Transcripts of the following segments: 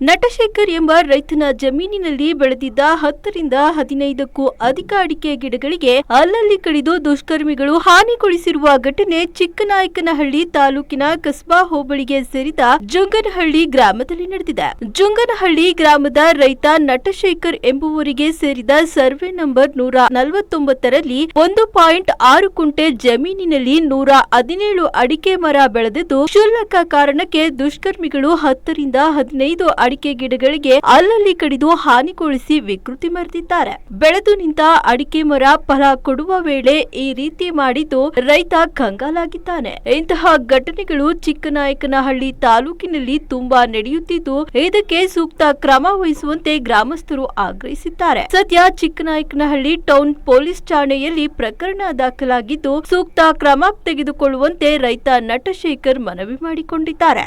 ನಟಶೇಖರ್ ಎಂಬ ರೈತನ ಜಮೀನಿನಲ್ಲಿ ಬೆಳೆದಿದ್ದ 10 ರಿಂದ 15ಕ್ಕೂ ಅಧಿಕ ಅಡಿಕೆ ಗಿಡಗಳಿಗೆ ಅಲ್ಲಲ್ಲಿ ಕಡಿದು ದುಷ್ಕರ್ಮಿಗಳು ಹಾನಿಗೊಳಿಸಿರುವ ಘಟನೆ ಚಿಕ್ಕನಾಯಕನಹಳ್ಳಿ ತಾಲೂಕಿನ ಕಸ್ಬಾ ಹೋಬಳಿಗೆ ಸೇರಿದ ಜುಂಗನಹಳ್ಳಿ ಗ್ರಾಮದಲ್ಲಿ ನಡೆದಿದೆ. ಜುಂಗನಹಳ್ಳಿ ಗ್ರಾಮದ ರೈತ ನಟಶೇಖರ್ ಎಂಬುವರಿಗೆ ಸೇರಿದ ಸರ್ವೆ ನಂಬರ್ 149ರಲ್ಲಿ 1.6 ಕುಂಟೆ ಜಮೀನಿನಲ್ಲಿ 117 ಅಡಿಕೆ ಮರ ಬೆಳೆದಿದ್ದು ಕ್ಷುಲ್ಲಕ ಕಾರಣಕ್ಕೆ ದುಷ್ಕರ್ಮಿಗಳು 10 ರಿಂದ 15 ಅಡಿಕೆ ಗಿಡಗಳಿಗೆ ಅಲ್ಲಲ್ಲಿ ಕಡಿದು ಹಾನಿಗೊಳಿಸಿ ವಿಕೃತಿ ಮೆರೆದಿದ್ದಾರೆ. ಬೆಳೆದು ನಿಂತ ಅಡಿಕೆ ಮರ ಫಲ ಕೊಡುವ ವೇಳೆ ಈ ರೀತಿ ಮಾಡಿದ್ದು ರೈತ ಕಂಗಾಲಾಗಿದ್ದಾನೆ. ಇಂತಹ ಘಟನೆಗಳು ಚಿಕ್ಕನಾಯಕನಹಳ್ಳಿ ತಾಲೂಕಿನಲ್ಲಿ ತುಂಬಾ ನಡೆಯುತ್ತಿದ್ದು ಇದಕ್ಕೆ ಸೂಕ್ತ ಕ್ರಮ ವಹಿಸುವಂತೆ ಗ್ರಾಮಸ್ಥರು ಆಗ್ರಹಿಸಿದ್ದಾರೆ. ಸದ್ಯ ಚಿಕ್ಕನಾಯಕನಹಳ್ಳಿ ಟೌನ್ ಪೊಲೀಸ್ ಠಾಣೆಯಲ್ಲಿ ಪ್ರಕರಣ ದಾಖಲಾಗಿದ್ದು ಸೂಕ್ತ ಕ್ರಮ ತೆಗೆದುಕೊಳ್ಳುವಂತೆ ರೈತ ನಟಶೇಖರ್ ಮನವಿ ಮಾಡಿಕೊಂಡಿದ್ದಾರೆ.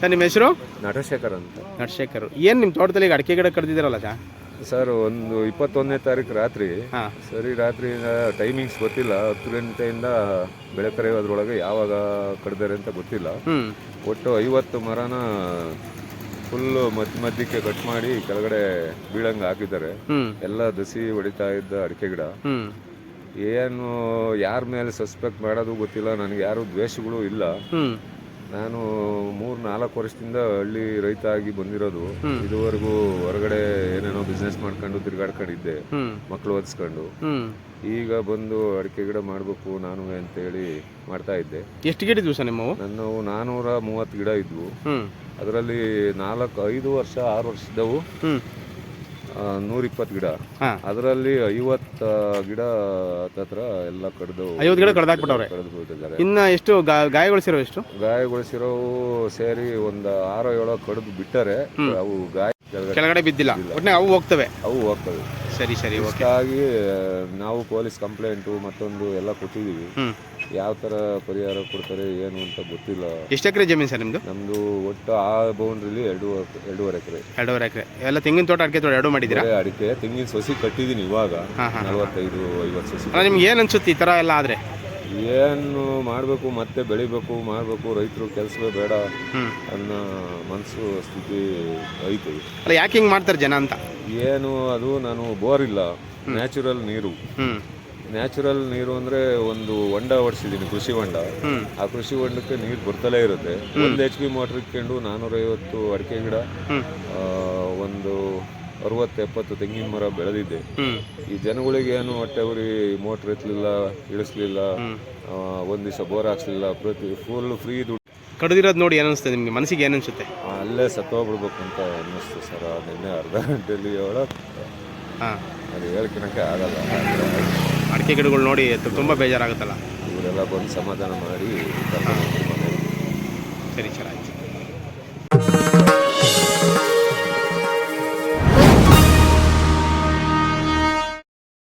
ಸರ್, ನಿಮ್ಮ ಹೆಸರು? ನಟಶೇಖರ್ ಅಂತ. ನಟಶೇಖರ್, ಏನು ನಿಮ್ಮ ತೋಟದಲ್ಲಿ ಈಗ ಅಡಿಕೆ ಗಿಡ ಕಡ್ದಿದ್ದೀರಲ್ಲ ಸರ್? ಒಂದು 21ನೇ ತಾರೀಕು ರಾತ್ರಿ. ಸರಿ, ರಾತ್ರಿಯಿಂದ ಟೈಮಿಂಗ್ಸ್ ಗೊತ್ತಿಲ್ಲ. 10 ಗಂಟೆಯಿಂದ ಬೆಳಕರೆ ಅದ್ರೊಳಗೆ ಯಾವಾಗ ಕಡ್ದಾರೆ ಅಂತ ಗೊತ್ತಿಲ್ಲ. ಒಟ್ಟು 50 ಮರನ ಫುಲ್ಲು ಮಧ್ಯಕ್ಕೆ ಕಟ್ ಮಾಡಿ ಕೆಳಗಡೆ ಬೀಳಂಗೆ ಹಾಕಿದ್ದಾರೆ. ಎಲ್ಲ ದಸಿ ಹೊಡಿತಾ ಇದ್ದ ಅಡಿಕೆ ಗಿಡ. ಏನು ಯಾರ ಮೇಲೆ ಸಸ್ಪೆಕ್ಟ್ ಮಾಡೋದು ಗೊತ್ತಿಲ್ಲ. ನನಗೆ ಯಾರು ದ್ವೇಷಗಳು ಇಲ್ಲ. ನಾನು 3-4 ವರ್ಷದಿಂದ ಹಳ್ಳಿ ರೈತ ಆಗಿ ಬಂದಿರೋದು. ಇದುವರೆಗೂ ಹೊರಗಡೆ ಏನೇನೋ ಬಿಸ್ನೆಸ್ ಮಾಡ್ಕೊಂಡು ತಿರ್ಗಾಡ್ಕೊಂಡಿದ್ದೆ, ಮಕ್ಕಳು ಓದಿಸ್ಕೊಂಡು. ಈಗ ಬಂದು ಅಡಿಕೆ ಗಿಡ ಮಾಡಬೇಕು ನಾನು ಅಂತೇಳಿ ಮಾಡ್ತಾ ಇದ್ದೆ. ಎಷ್ಟು ಗಿಡ ಇದ್ವು ಸರ್ ನಿಮ್ಮವು? ನನ್ನವು 430 ಗಿಡ ಇದ್ವು. ಅದರಲ್ಲಿ 5 ವರ್ಷ 6 ವರ್ಷದವು 120 ಗಿಡ. ಅದರಲ್ಲಿ 50 ಗಿಡ ಹತ್ರ ಎಲ್ಲ ಕಡ್ದು 50 ಗಿಡ ಕಡ್ದಾಕ್ಬಿಟ್ಟವ್ರೆ. ಇನ್ನ ಎಷ್ಟು ಗಾಯಗೊಳಿಸಿರೋ? ಎಷ್ಟು ಗಾಯಗೊಳಿಸಿರೋವು ಸೇರಿ ಒಂದು 6-7 ಕಡ್ದು ಬಿಟ್ಟರೆ ಅವು ಗಾಯ ಕೆಳಗಡೆ ಬಿದ್ದಿಲ್ಲ. ಅವು ಹೋಗ್ತವೆ. ಸರಿ ಸರಿ. ಹಾಗಾಗಿ ನಾವು ಪೊಲೀಸ್ ಕಂಪ್ಲೇಂಟು ಮತ್ತೊಂದು ಎಲ್ಲ ಕೊಟ್ಟಿದ್ದೀವಿ. ಯಾವ ಥರ ಪರಿಹಾರ ಕೊಡ್ತಾರೆ ಏನು ಅಂತ ಗೊತ್ತಿಲ್ಲ. ಎಷ್ಟು ಎಕರೆ ಜಮೀನು ಸರ್ ನಿಮ್ಮದು? ನಮ್ಮದು ಒಟ್ಟು ಆ ಬೌಂಡ್ರಿಲಿ 2.5 ಎಕರೆ. 2.5 ಎಕರೆ ಎಲ್ಲ ತೆಂಗಿನ ತೋಟ, ಅಡಿಕೆ ತೋಟ ಎರಡು ಮಾಡಿದ್ದೀರಾ? ಅಡಿಕೆ ತೆಂಗಿನ ಸಸಿ ಕಟ್ಟಿದ್ದೀನಿ ಇವಾಗ 45-50 ಸಸಿ. ನಿಮ್ಗೆ ಏನು ಅನ್ಸುತ್ತೆ ಈ ಥರ ಎಲ್ಲ ಆದರೆ? ಏನು ಮಾಡಬೇಕು, ಮತ್ತೆ ಬೆಳಿಬೇಕು, ಮಾಡಬೇಕು, ರೈತರು ಕೆಲಸವೇ ಬೇಡ ಅನ್ನೋ ಮನಸ್ಸು ಸ್ಥಿತಿ ಐತೆ. ಅಲ್ಲ, ಯಾಕೆ ಹಿಂಗೆ ಮಾಡ್ತಾರೆ ಜನ ಅಂತ? ಏನು ಅದು, ನಾನು ಬೋರ್ ಇಲ್ಲ, ನ್ಯಾಚುರಲ್ ನೀರು. ನ್ಯಾಚುರಲ್ ನೀರು ಅಂದರೆ ಒಂದು ಹೊಂಡ ಹೊಡ್ಸಿದ್ದೀನಿ, ಕೃಷಿ ಹೊಂಡ. ಆ ಕೃಷಿ ಹೊಂಡಕ್ಕೆ ನೀರು ಬರ್ತಲೇ ಇರುತ್ತೆ. 1 HP ಮೋಟ್ರ್ ಇಟ್ಕೊಂಡು 450 ಅಡಿಕೆ ಗಿಡ, ಒಂದು 60-70 ತೆಂಗಿನ ಮರ ಬೆಳೆದಿದ್ದೆ. ಈ ಜನಗಳಿಗೆ ಏನು ಹೊಟ್ಟೆ ಉರಿ, ಮೋಟ್ರ್ ಎತ್ತಲಿಲ್ಲ, ಇಳಿಸ್ಲಿಲ್ಲ, ಒಂದು ದಿವಸ ಬೋರ್ ಹಾಕ್ಸಲಿಲ್ಲ, ಫುಲ್ ಫ್ರೀ ದುಡ್ಡು ಕಡ್ದಿರೋದು ನೋಡಿ ಏನಿಸ್ತದೆ ನಿಮಗೆ? ಮನಸ್ಸಿಗೆ ಏನು ಅನ್ಸುತ್ತೆ? ಅಲ್ಲೇ ಸತ್ತೋಗ್ಬಿಡ್ಬೇಕು ಅಂತ ಅನ್ನಿಸ್ತು ಸರ್. ನಿನ್ನೆ ಅರ್ಧ ಗಂಟೆಯಲ್ಲಿ ಅದು ಹೇಳ್ಕೊಳಕ್ಕೆ ಆಗಲ್ಲ. ಅಡಿಕೆ ಗಿಡಗಳು ನೋಡಿ ತುಂಬ ಬೇಜಾರಾಗುತ್ತಲ್ಲ. ಇವರೆಲ್ಲ ಬಂದು ಸಮಾಧಾನ ಮಾಡಿ. ಸರಿ ಸರ್.